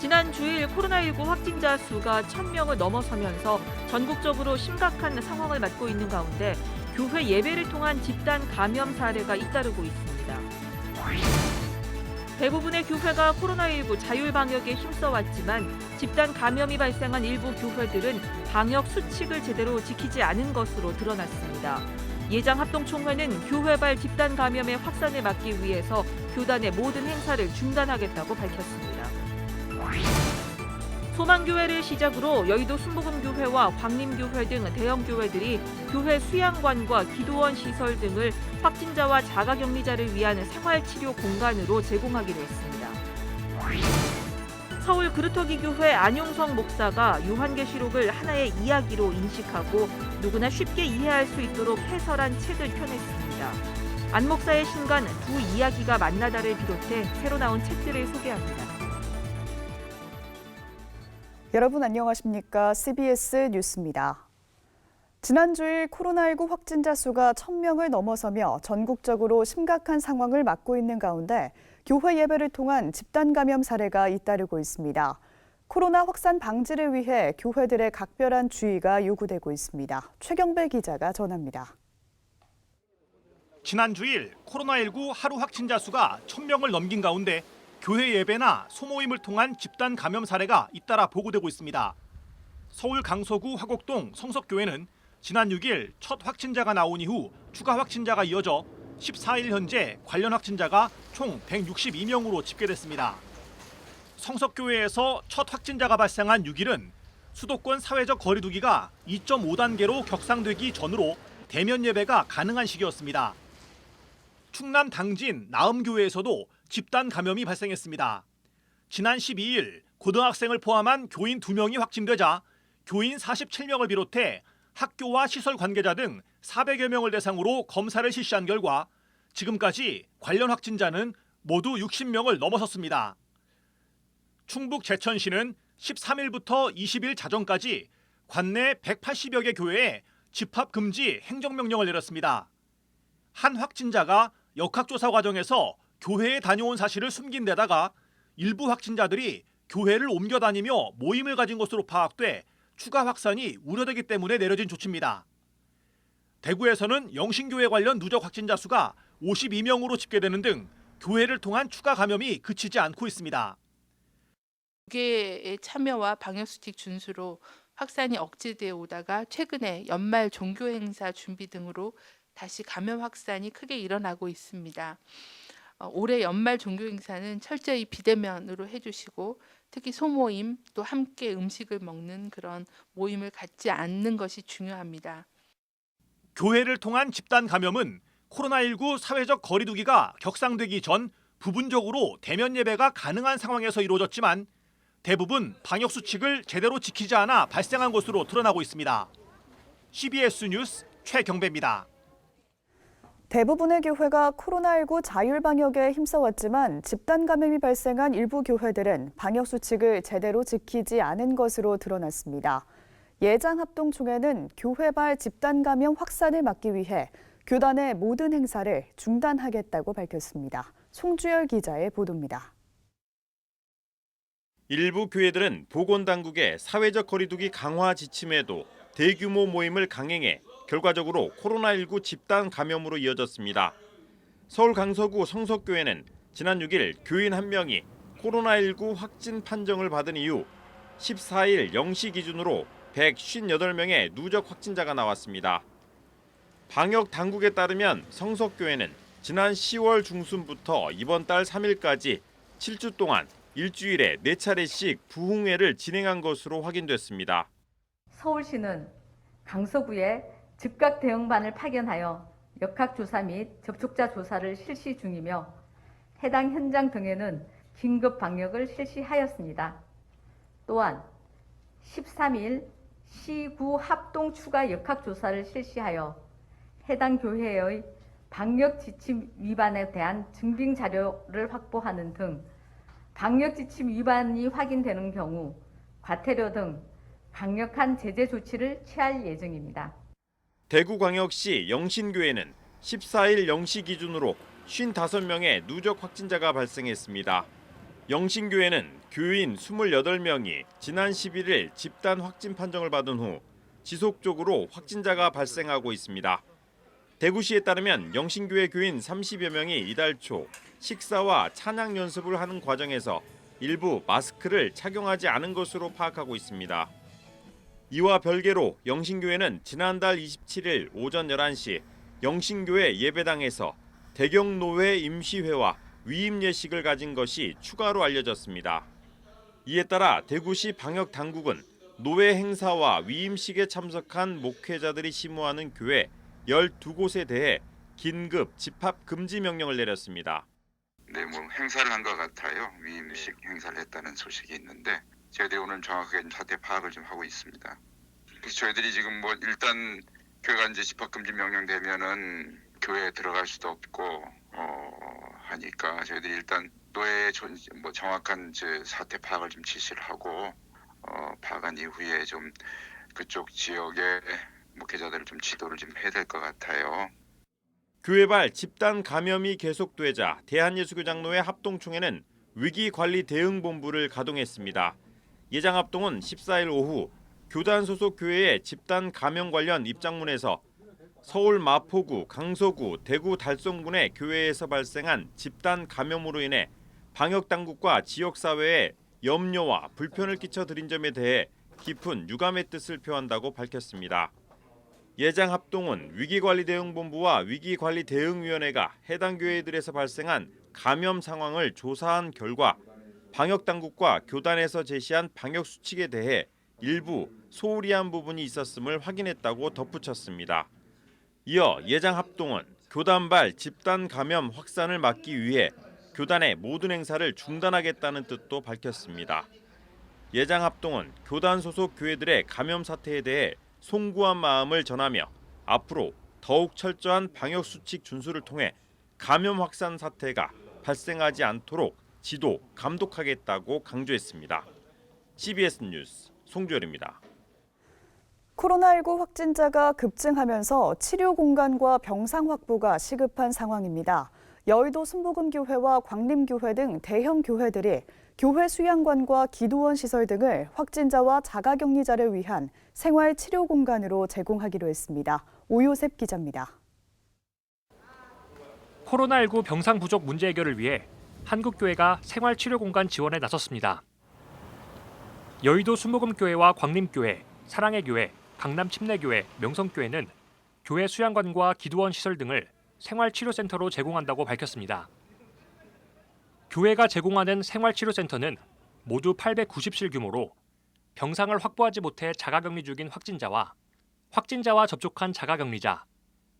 지난 주일 코로나19 확진자 수가 1,000명을 넘어서면서 전국적으로 심각한 상황을 맞고 있는 가운데 교회 예배를 통한 집단 감염 사례가 잇따르고 있습니다. 대부분의 교회가 코로나19 자율 방역에 힘써왔지만 집단 감염이 발생한 일부 교회들은 방역 수칙을 제대로 지키지 않은 것으로 드러났습니다. 예장합동총회는 교회발 집단 감염의 확산을 막기 위해서 교단의 모든 행사를 중단하겠다고 밝혔습니다. 소망교회를 시작으로 여의도 순복음교회와 광림교회 등 대형 교회들이 교회 수양관과 기도원 시설 등을 확진자와 자가격리자를 위한 생활치료 공간으로 제공하기로 했습니다. 서울 그루터기 교회 안용성 목사가 요한계시록을 하나의 이야기로 인식하고 누구나 쉽게 이해할 수 있도록 해설한 책을 펴냈습니다. 안 목사의 신간 두 이야기가 만나다를 비롯해 새로 나온 책들을 소개합니다. 여러분 안녕하십니까? CBS 뉴스입니다. 지난 주일 코로나19 확진자 수가 1,000명을 넘어서며 전국적으로 심각한 상황을 맞고 있는 가운데 교회 예배를 통한 집단 감염 사례가 잇따르고 있습니다. 코로나 확산 방지를 위해 교회들의 각별한 주의가 요구되고 있습니다. 최경배 기자가 전합니다. 지난 주일 코로나19 하루 확진자 수가 1,000명을 넘긴 가운데 교회 예배나 소모임을 통한 집단 감염 사례가 잇따라 보고되고 있습니다. 서울 강서구 화곡동 성석교회는 지난 6일 첫 확진자가 나온 이후 추가 확진자가 이어져 14일 현재 관련 확진자가 총 162명으로 집계됐습니다. 성석교회에서 첫 확진자가 발생한 6일은 수도권 사회적 거리 두기가 2.5단계로 격상되기 전으로 대면 예배가 가능한 시기였습니다. 충남 당진 나음교회에서도 집단 감염이 발생했습니다. 지난 12일 고등학생을 포함한 교인 2명이 확진되자 교인 47명을 비롯해 학교와 시설 관계자 등 400여 명을 대상으로 검사를 실시한 결과 지금까지 관련 확진자는 모두 60명을 넘어섰습니다. 충북 제천시는 13일부터 20일 자정까지 관내 180여 개 교회에 집합 금지 행정명령을 내렸습니다. 한 확진자가 역학조사 과정에서 교회에 다녀온 사실을 숨긴 데다가 일부 확진자들이 교회를 옮겨 다니며 모임을 가진 것으로 파악돼 추가 확산이 우려되기 때문에 내려진 조치입니다. 대구에서는 영신교회 관련 누적 확진자 수가 52명으로 집계되는 등 교회를 통한 추가 감염이 그치지 않고 있습니다. 교계의 참여와 방역수칙 준수로 확산이 억제되어 오다가 최근에 연말 종교행사 준비 등으로 다시 감염 확산이 크게 일어나고 있습니다. 올해 연말 종교행사는 철저히 비대면으로 해주시고 특히 소모임 또 함께 음식을 먹는 그런 모임을 갖지 않는 것이 중요합니다. 교회를 통한 집단 감염은 코로나19 사회적 거리 두기가 격상되기 전 부분적으로 대면 예배가 가능한 상황에서 이루어졌지만 대부분 방역 수칙을 제대로 지키지 않아 발생한 것으로 드러나고 있습니다. CBS 뉴스 최경배입니다. 대부분의 교회가 코로나19 자율 방역에 힘써왔지만 집단 감염이 발생한 일부 교회들은 방역 수칙을 제대로 지키지 않은 것으로 드러났습니다. 예장합동총회는 교회발 집단 감염 확산을 막기 위해 교단의 모든 행사를 중단하겠다고 밝혔습니다. 송주열 기자의 보도입니다. 일부 교회들은 보건당국의 사회적 거리두기 강화 지침에도 대규모 모임을 강행해 결과적으로 코로나19 집단 감염으로 이어졌습니다. 서울 강서구 성석교회는 지난 6일 교인 1명이 코로나19 확진 판정을 받은 이후 14일 0시 기준으로 158명의 누적 확진자가 나왔습니다. 방역 당국에 따르면 성석교회는 지난 10월 중순부터 이번 달 3일까지 7주 동안 일주일에 4차례씩 부흥회를 진행한 것으로 확인됐습니다. 서울시는 강서구에 즉각 대응반을 파견하여 역학조사 및 접촉자 조사를 실시 중이며 해당 현장 등에는 긴급 방역을 실시하였습니다. 또한 13일 시구 합동 추가 역학조사를 실시하여 해당 교회의 방역 지침 위반에 대한 증빙 자료를 확보하는 등 방역 지침 위반이 확인되는 경우 과태료 등 강력한 제재 조치를 취할 예정입니다. 대구광역시 영신교회는 14일 0시 기준으로 55명의 누적 확진자가 발생했습니다. 영신교회는 교인 28명이 지난 11일 집단 확진 판정을 받은 후 지속적으로 확진자가 발생하고 있습니다. 대구시에 따르면 영신교회 교인 30여 명이 이달 초 식사와 찬양 연습을 하는 과정에서 일부 마스크를 착용하지 않은 것으로 파악하고 있습니다. 이와 별개로 영신교회는 지난달 27일 오전 11시 영신교회 예배당에서 대경노회 임시회와 위임 예식을 가진 것이 추가로 알려졌습니다. 이에 따라 대구시 방역당국은 노회 행사와 위임식에 참석한 목회자들이 심호하는 교회 12곳에 대해 긴급 집합 금지 명령을 내렸습니다. 네, 뭐 행사를 한 것 같아요. 위임식 행사를 했다는 소식이 있는데 저희들이 오늘 정확하게 사태 파악을 좀 하고 있습니다. 그래서 저희들이 지금 뭐 일단 교회가 이제 집합금지 명령되면은 교회에 들어갈 수도 없고 하니까 저희들이 일단 노예의 뭐 정확한 사태 파악을 좀 지시를 하고 파악한 이후에 좀 그쪽 지역의 목회자들을 좀 지도를 좀 해야 될 것 같아요. 교회발 집단 감염이 계속되자 대한예수교장로회 합동총회는 위기관리대응본부를 가동했습니다. 예장합동은 14일 오후 교단 소속 교회의 집단 감염 관련 입장문에서 서울 마포구, 강서구, 대구 달성군의 교회에서 발생한 집단 감염으로 인해 방역당국과 지역사회에 염려와 불편을 끼쳐드린 점에 대해 깊은 유감의 뜻을 표한다고 밝혔습니다. 예장합동은 위기관리대응본부와 위기관리대응위원회가 해당 교회들에서 발생한 감염 상황을 조사한 결과 방역당국과 교단에서 제시한 방역수칙에 대해 일부 소홀히 한 부분이 있었음을 확인했다고 덧붙였습니다. 이어 예장합동은 교단발 집단 감염 확산을 막기 위해 교단의 모든 행사를 중단하겠다는 뜻도 밝혔습니다. 예장합동은 교단 소속 교회들의 감염 사태에 대해 송구한 마음을 전하며 앞으로 더욱 철저한 방역수칙 준수를 통해 감염 확산 사태가 발생하지 않도록 지도, 감독하겠다고 강조했습니다. CBS 뉴스 송주열입니다. 코로나19 확진자가 급증하면서 치료 공간과 병상 확보가 시급한 상황입니다. 여의도 순복음교회와 광림교회 등 대형 교회들이 교회 수양관과 기도원 시설 등을 확진자와 자가격리자를 위한 생활치료 공간으로 제공하기로 했습니다. 오요셉 기자입니다. 코로나19 병상 부족 문제 해결을 위해 한국교회가 생활치료 공간 지원에 나섰습니다. 여의도 순복음교회와 광림교회, 사랑의 교회, 강남침례교회, 명성교회는 교회 수양관과 기도원 시설 등을 생활치료센터로 제공한다고 밝혔습니다. 교회가 제공하는 생활치료센터는 모두 890실 규모로 병상을 확보하지 못해 자가격리 중인 확진자와 접촉한 자가격리자,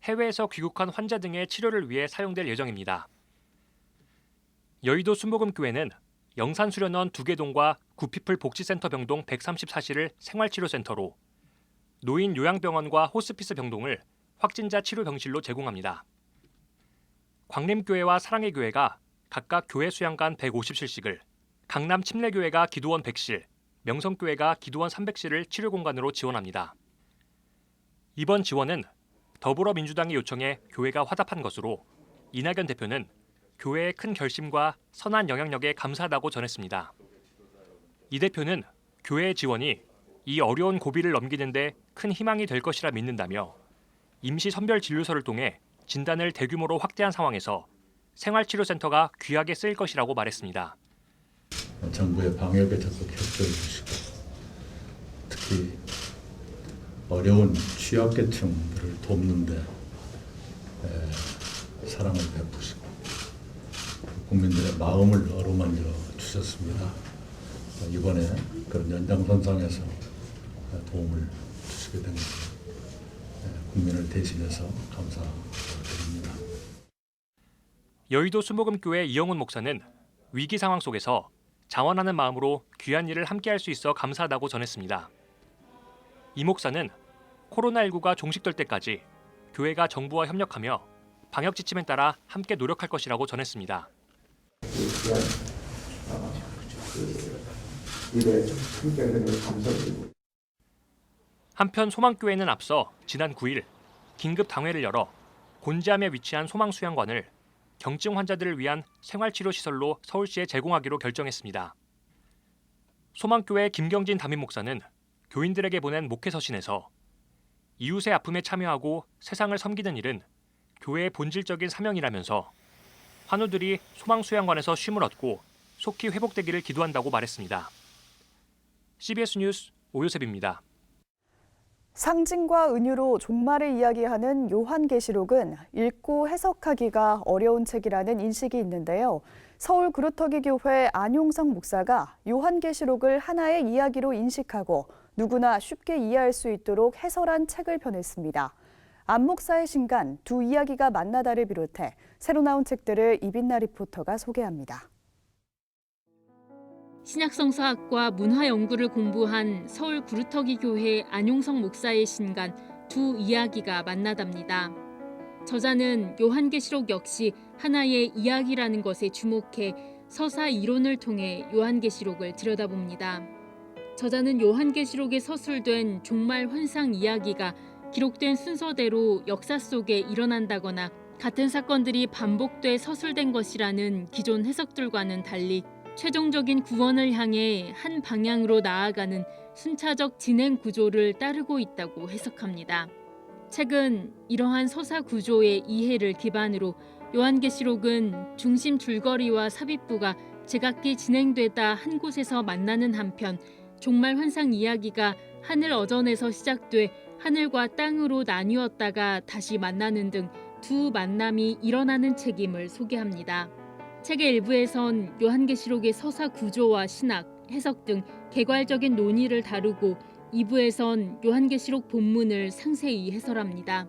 해외에서 귀국한 환자 등의 치료를 위해 사용될 예정입니다. 여의도 순복음교회는 영산수련원 2개 동과 구피플 복지센터 병동 134실을 생활치료센터로, 노인 요양병원과 호스피스 병동을 확진자 치료 병실로 제공합니다. 광림교회와 사랑의 교회가 각각 교회 수양관 150실씩을, 강남 침례교회가 기도원 100실, 명성교회가 기도원 300실을 치료 공간으로 지원합니다. 이번 지원은 더불어민주당이 요청해 교회가 화답한 것으로 이낙연 대표는 교회의 큰 결심과 선한 영향력에 감사하다고 전했습니다. 이 대표는 교회의 지원이 이 어려운 고비를 넘기는 데 큰 희망이 될 것이라 믿는다며 임시 선별 진료소를 통해 진단을 대규모로 확대한 상황에서 생활치료센터가 귀하게 쓰일 것이라고 말했습니다. 정부의 방역에 적극 협조해 주시고 특히 어려운 취약계층들을 돕는 데 사랑을 베푸시고 국민들의 마음을 어루만져 주셨습니다. 이번에 그런 연장선상에서 도움을 주시게 된 것을 국민을 대신해서 감사드립니다. 여의도 순복음교회 이영훈 목사는 위기 상황 속에서 자원하는 마음으로 귀한 일을 함께할 수 있어 감사하다고 전했습니다. 이 목사는 코로나19가 종식될 때까지 교회가 정부와 협력하며 방역 지침에 따라 함께 노력할 것이라고 전했습니다. 한편 소망교회는 앞서 지난 9일 긴급 당회를 열어 곤지암에 위치한 소망수양관을 경증 환자들을 위한 생활치료시설로 서울시에 제공하기로 결정했습니다. 소망교회 김경진 담임 목사는 교인들에게 보낸 목회서신에서 이웃의 아픔에 참여하고 세상을 섬기는 일은 교회의 본질적인 사명이라면서 환우들이 소망수양관에서 쉼을 얻고 속히 회복되기를 기도한다고 말했습니다. CBS 뉴스 오요셉입니다. 상징과 은유로 종말을 이야기하는 요한계시록은 읽고 해석하기가 어려운 책이라는 인식이 있는데요. 서울 그루터기 교회 안용성 목사가 요한계시록을 하나의 이야기로 인식하고 누구나 쉽게 이해할 수 있도록 해설한 책을 펴냈습니다. 안 목사의 신간 두 이야기가 만나다를 비롯해 새로 나온 책들을 이빈나 리포터가 소개합니다. 신약성서학과 문화연구를 공부한 서울 구루터기 교회 안용성 목사의 신간 두 이야기가 만나답니다. 저자는 요한계시록 역시 하나의 이야기라는 것에 주목해 서사 이론을 통해 요한계시록을 들여다봅니다. 저자는 요한계시록에 서술된 종말 환상 이야기가 기록된 순서대로 역사 속에 일어난다거나 같은 사건들이 반복돼 서술된 것이라는 기존 해석들과는 달리 최종적인 구원을 향해 한 방향으로 나아가는 순차적 진행 구조를 따르고 있다고 해석합니다. 책은 이러한 서사 구조의 이해를 기반으로 요한계시록은 중심 줄거리와 삽입부가 제각기 진행되다 한 곳에서 만나는 한편 종말 환상 이야기가 하늘 어전에서 시작돼 하늘과 땅으로 나뉘었다가 다시 만나는 등 두 만남이 일어나는 책임을 소개합니다. 책의 일부에선 요한계시록의 서사 구조와 신학, 해석 등 개괄적인 논의를 다루고 2부에선 요한계시록 본문을 상세히 해설합니다.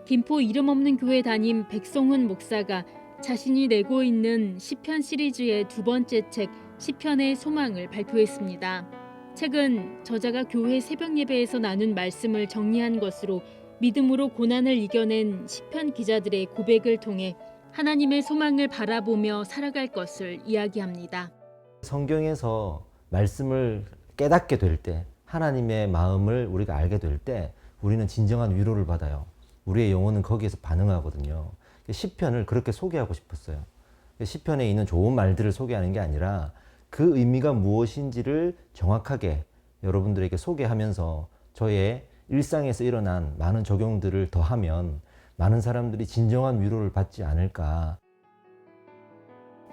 김포 이름 없는 교회 담임 백성훈 목사가 자신이 내고 있는 시편 시리즈의 두 번째 책 시편의 소망을 발표했습니다. 책은 저자가 교회 새벽 예배에서 나눈 말씀을 정리한 것으로 믿음으로 고난을 이겨낸 시편 기자들의 고백을 통해 하나님의 소망을 바라보며 살아갈 것을 이야기합니다. 성경에서 말씀을 깨닫게 될 때, 하나님의 마음을 우리가 알게 될 때 우리는 진정한 위로를 받아요. 우리의 영혼은 거기에서 반응하거든요. 시편을 그렇게 소개하고 싶었어요. 시편에 있는 좋은 말들을 소개하는 게 아니라 그 의미가 무엇인지를 정확하게 여러분들에게 소개하면서 저의 일상에서 일어난 많은 적용들을 더하면 많은 사람들이 진정한 위로를 받지 않을까.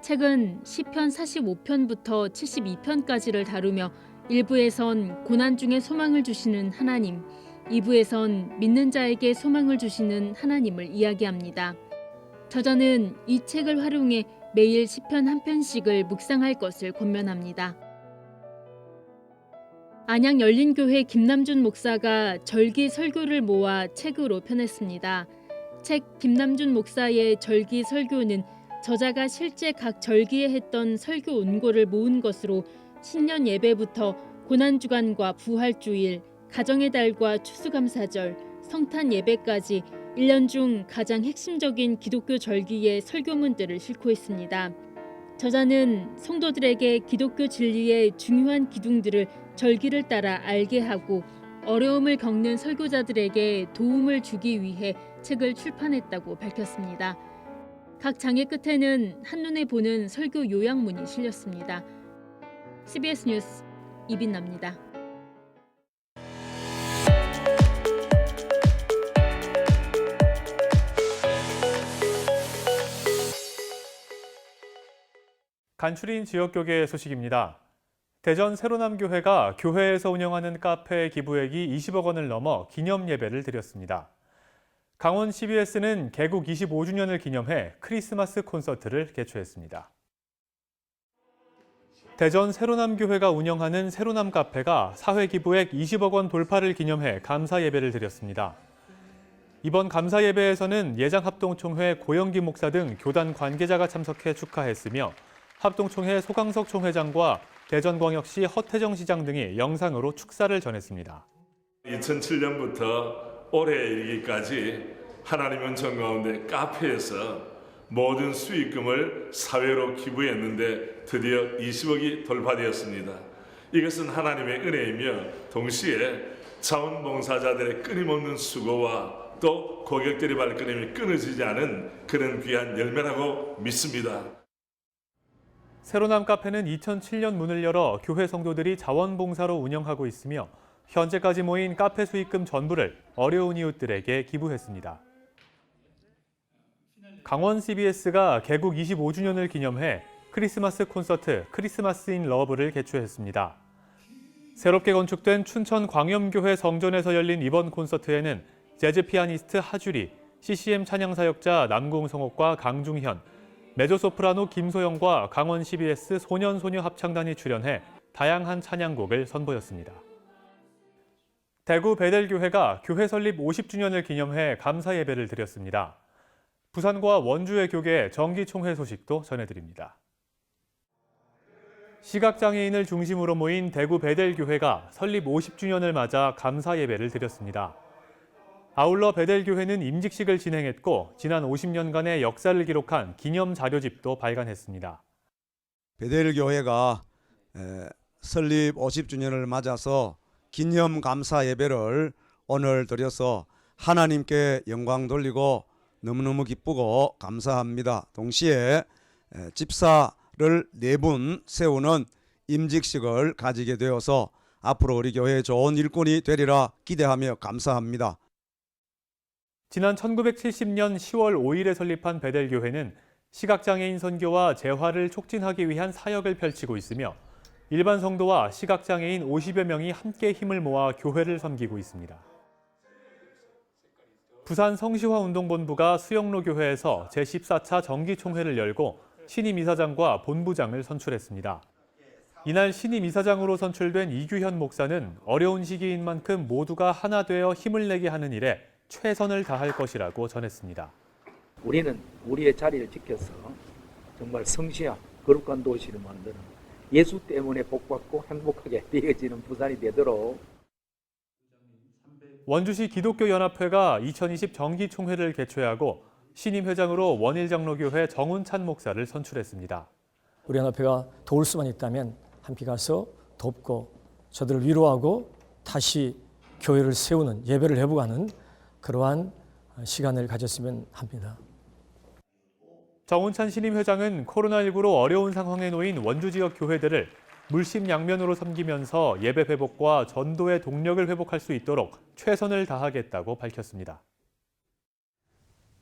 책은 시편 45편부터 72편까지를 다루며 1부에선 고난 중에 소망을 주시는 하나님, 2부에선 믿는 자에게 소망을 주시는 하나님을 이야기합니다. 저자는 이 책을 활용해 매일 시편 한 편씩을 묵상할 것을 권면합니다. 안양 열린교회 김남준 목사가 절기 설교를 모아 책으로 펴냈습니다. 책 김남준 목사의 절기 설교는 저자가 실제 각 절기에 했던 설교 원고를 모은 것으로 신년 예배부터 고난주간과 부활주일, 가정의 달과 추수감사절, 성탄 예배까지 1년 중 가장 핵심적인 기독교 절기의 설교문들을 싣고 있습니다. 저자는 성도들에게 기독교 진리의 중요한 기둥들을 절기를 따라 알게 하고 어려움을 겪는 설교자들에게 도움을 주기 위해 책을 출판했다고 밝혔습니다. 각 장의 끝에는 한눈에 보는 설교 요약문이 실렸습니다. CBS 뉴스 이빈나입니다. 간추린 지역교계 소식입니다. 대전 세로남교회가 교회에서 운영하는 카페 기부액이 20억 원을 넘어 기념 예배를 드렸습니다. 강원 CBS는 개국 25주년을 기념해 크리스마스 콘서트를 개최했습니다. 대전 세로남교회가 운영하는 세로남 카페가 사회 기부액 20억 원 돌파를 기념해 감사 예배를 드렸습니다. 이번 감사 예배에서는 예장합동총회 고영기 목사 등 교단 관계자가 참석해 축하했으며 합동총회 소강석 총회장과 대전광역시 허태정 시장 등이 영상으로 축사를 전했습니다. 2007년부터 올해 이르기까지 하나님은 전 가운데 카페에서 모든 수익금을 사회로 기부했는데 드디어 20억이 돌파되었습니다. 이것은 하나님의 은혜이며 동시에 자원봉사자들의 끊임없는 수고와 또 고객들의 발걸음이 끊어지지 않은 그런 귀한 열매라고 믿습니다. 세로남 카페는 2007년 문을 열어 교회 성도들이 자원봉사로 운영하고 있으며 현재까지 모인 카페 수익금 전부를 어려운 이웃들에게 기부했습니다. 강원 CBS가 개국 25주년을 기념해 크리스마스 콘서트 크리스마스 인 러브를 개최했습니다. 새롭게 건축된 춘천 광염교회 성전에서 열린 이번 콘서트에는 재즈 피아니스트 하주리, CCM 찬양사역자 남궁성옥과 강중현, 메조소프라노 김소영과 강원 CBS 소년소녀 합창단이 출연해 다양한 찬양곡을 선보였습니다. 대구 베델교회가 교회 설립 50주년을 기념해 감사 예배를 드렸습니다. 부산과 원주의 교계 정기총회 소식도 전해드립니다. 시각장애인을 중심으로 모인 대구 베델교회가 설립 50주년을 맞아 감사 예배를 드렸습니다. 아울러 베델교회는 임직식을 진행했고 지난 50년간의 역사를 기록한 기념 자료집도 발간했습니다. 베델교회가 설립 50주년을 맞아서 기념 감사 예배를 오늘 드려서 하나님께 영광 돌리고 너무너무 기쁘고 감사합니다. 동시에 집사를 4분 세우는 임직식을 가지게 되어서 앞으로 우리 교회의 좋은 일꾼이 되리라 기대하며 감사합니다. 지난 1970년 10월 5일에 설립한 베델교회는 시각장애인 선교와 재화를 촉진하기 위한 사역을 펼치고 있으며 일반 성도와 시각장애인 50여 명이 함께 힘을 모아 교회를 섬기고 있습니다. 부산 성시화운동본부가 수영로 교회에서 제14차 정기총회를 열고 신임 이사장과 본부장을 선출했습니다. 이날 신임 이사장으로 선출된 이규현 목사는 어려운 시기인 만큼 모두가 하나 되어 힘을 내게 하는 일에 최선을 다할 것이라고 전했습니다. 우리는 우리의 자리를 지켜서 정말 성시와 거룩한 도시를 만드는 예수 때문에 복받고 행복하게 되어지는 부산이 되도록. 원주시 기독교연합회가 2020 정기총회를 개최하고 신임 회장으로 원일장로교회 정운찬 목사를 선출했습니다. 우리 연합회가 도울 수만 있다면 함께 가서 돕고 저들을 위로하고 다시 교회를 세우는 예배를 회복하는 그러한 시간을 가졌으면 합니다. 정운찬 신임 회장은 코로나19로 어려운 상황에 놓인 원주 지역 교회들을 물심양면으로 섬기면서 예배 회복과 전도의 동력을 회복할 수 있도록 최선을 다하겠다고 밝혔습니다.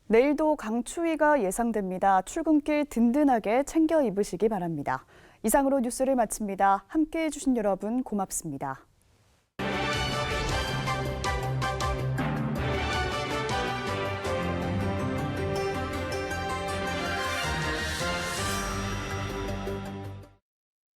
내일도 강추위가 예상됩니다. 출근길 든든하게 챙겨 입으시기 바랍니다. 이상으로 뉴스를 마칩니다. 함께해 주신 여러분 고맙습니다.